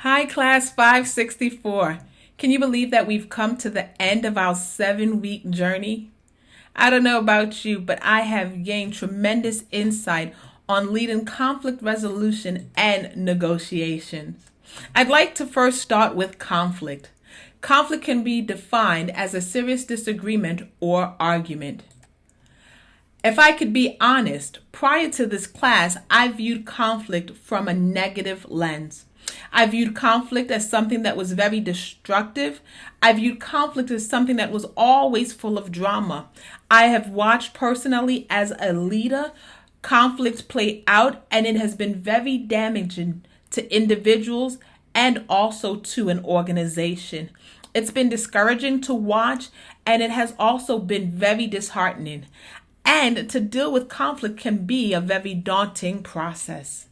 Hi, Class 564. Can you believe that we've come to the end of our 7-week journey? I don't know about you, but I have gained tremendous insight on leading conflict resolution and negotiations. I'd like to first start with conflict. Conflict can be defined as a serious disagreement or argument. If I could be honest, prior to this class, I viewed conflict from a negative lens. I viewed conflict as something that was very destructive. I viewed conflict as something that was always full of drama. I have watched personally as a leader conflict play out, and it has been very damaging to individuals and also to an organization. It's been discouraging to watch, and it has also been very disheartening. And to deal with conflict can be a very daunting process.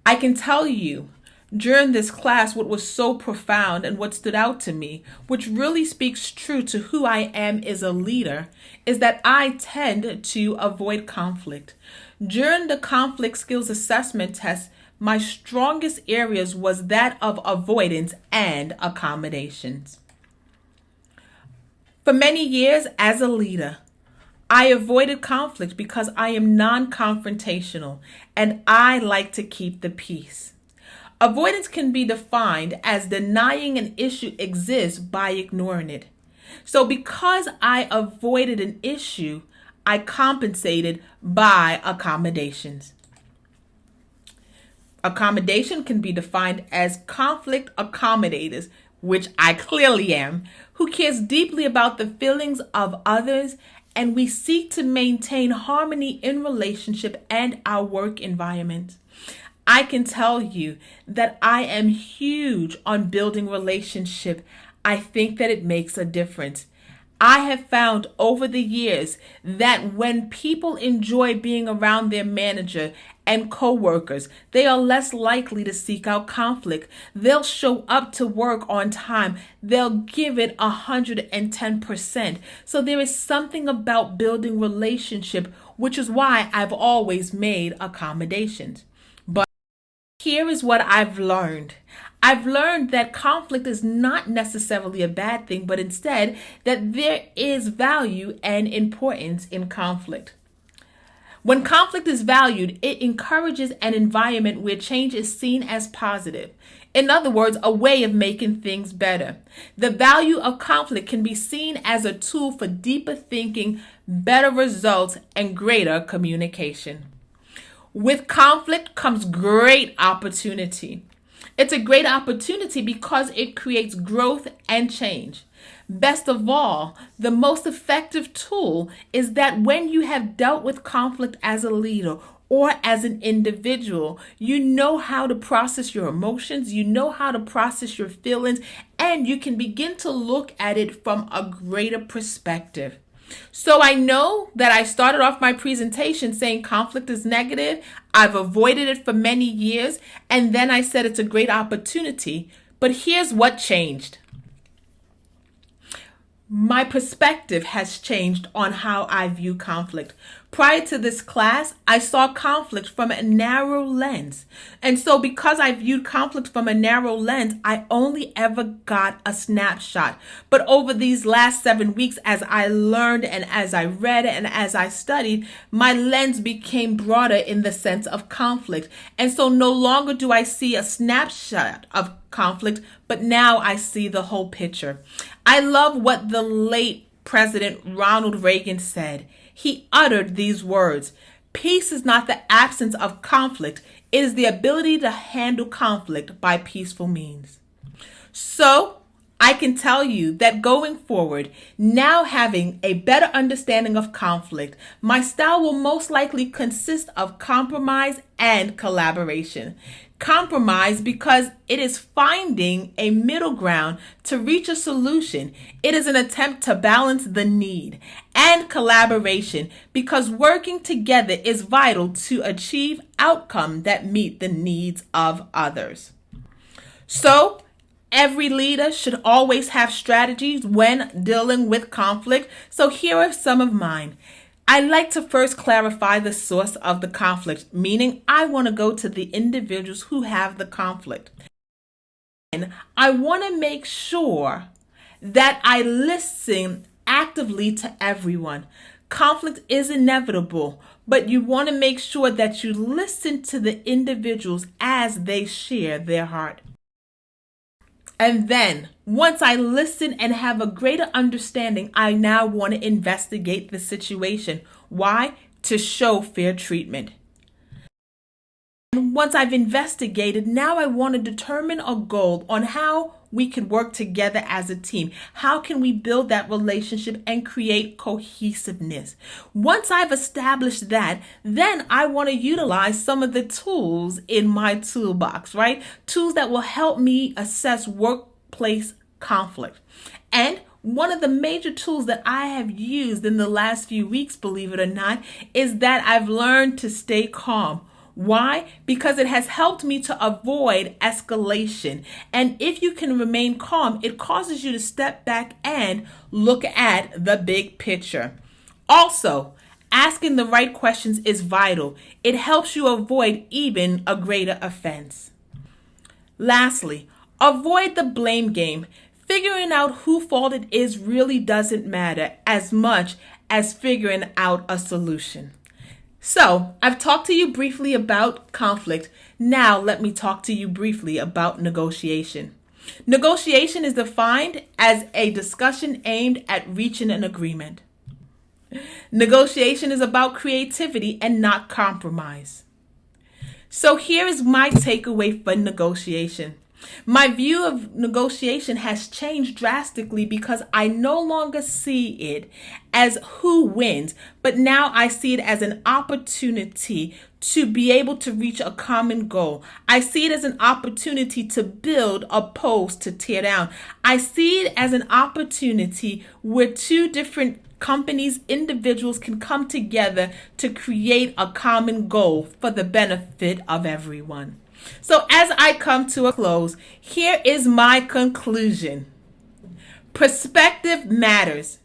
I can tell you during this class what was so profound and what stood out to me, which really speaks true to who I am as a leader, is that I tend to avoid conflict. During the conflict skills assessment test, my strongest areas was that of avoidance and accommodations. For many years as a leader, I avoided conflict because I am non-confrontational and I like to keep the peace. Avoidance can be defined as denying an issue exists by ignoring it. So because I avoided an issue, I compensated by accommodations. Accommodation can be defined as conflict accommodators, which I clearly am, who cares deeply about the feelings of others, and we seek to maintain harmony in relationship and our work environment. I can tell you that I am huge on building relationship. I think that it makes a difference. I have found over the years that when people enjoy being around their manager and coworkers, they are less likely to seek out conflict. They'll show up to work on time. They'll give it 110%. So there is something about building relationship, which is why I've always made accommodations. But here is what I've learned. I've learned that conflict is not necessarily a bad thing, but instead that there is value and importance in conflict. When conflict is valued, it encourages an environment where change is seen as positive. In other words, a way of making things better. The value of conflict can be seen as a tool for deeper thinking, better results, and greater communication. With conflict comes great opportunity. It's a great opportunity because it creates growth and change. Best of all, the most effective tool is that when you have dealt with conflict as a leader or as an individual, you know how to process your emotions, you know how to process your feelings, and you can begin to look at it from a greater perspective. So I know that I started off my presentation saying conflict is negative. I've avoided it for many years, and then I said it's a great opportunity. But here's what changed. My perspective has changed on how I view conflict. Prior to this class, I saw conflict from a narrow lens. And so because I viewed conflict from a narrow lens, I only ever got a snapshot. But over these last 7 weeks, as I learned and as I read and as I studied, my lens became broader in the sense of conflict. And so no longer do I see a snapshot of conflict, but now I see the whole picture. I love what the late President Ronald Reagan said. He uttered these words: "Peace is not the absence of conflict, it is the ability to handle conflict by peaceful means." So, I can tell you that going forward, now having a better understanding of conflict, my style will most likely consist of compromise and collaboration. Compromise because it is finding a middle ground to reach a solution. It is an attempt to balance the need. And collaboration because working together is vital to achieve outcomes that meet the needs of others. So, every leader should always have strategies when dealing with conflict. So here are some of mine. I like to first clarify the source of the conflict, meaning I want to go to the individuals who have the conflict. And I want to make sure that I listen actively to everyone. Conflict is inevitable, but you want to make sure that you listen to the individuals as they share their heart. And then, once I listen and have a greater understanding, I now want to investigate the situation. Why? To show fair treatment. And once I've investigated, now I want to determine a goal on how we can work together as a team. How can we build that relationship and create cohesiveness? Once I've established that, then I want to utilize some of the tools in my toolbox, right? Tools that will help me assess workplace conflict. And one of the major tools that I have used in the last few weeks, believe it or not, is that I've learned to stay calm. Why? Because it has helped me to avoid escalation. And if you can remain calm, it causes you to step back and look at the big picture. Also, asking the right questions is vital. It helps you avoid even a greater offense. Lastly, avoid the blame game. Figuring out whose fault it is really doesn't matter as much as figuring out a solution. So, I've talked to you briefly about conflict. Now, let me talk to you briefly about negotiation. Negotiation is defined as a discussion aimed at reaching an agreement. Negotiation is about creativity and not compromise. So, here is my takeaway for negotiation. My view of negotiation has changed drastically because I no longer see it as who wins, but now I see it as an opportunity to be able to reach a common goal. I see it as an opportunity to build opposed to tear down. I see it as an opportunity where two different companies, individuals can come together to create a common goal for the benefit of everyone. So as I come to a close, here is my conclusion. Perspective matters.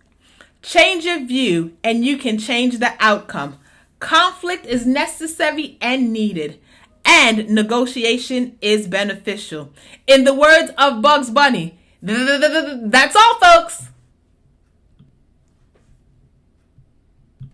Change your view and you can change the outcome. Conflict is necessary and needed, and negotiation is beneficial. In the words of Bugs Bunny, that's all, folks.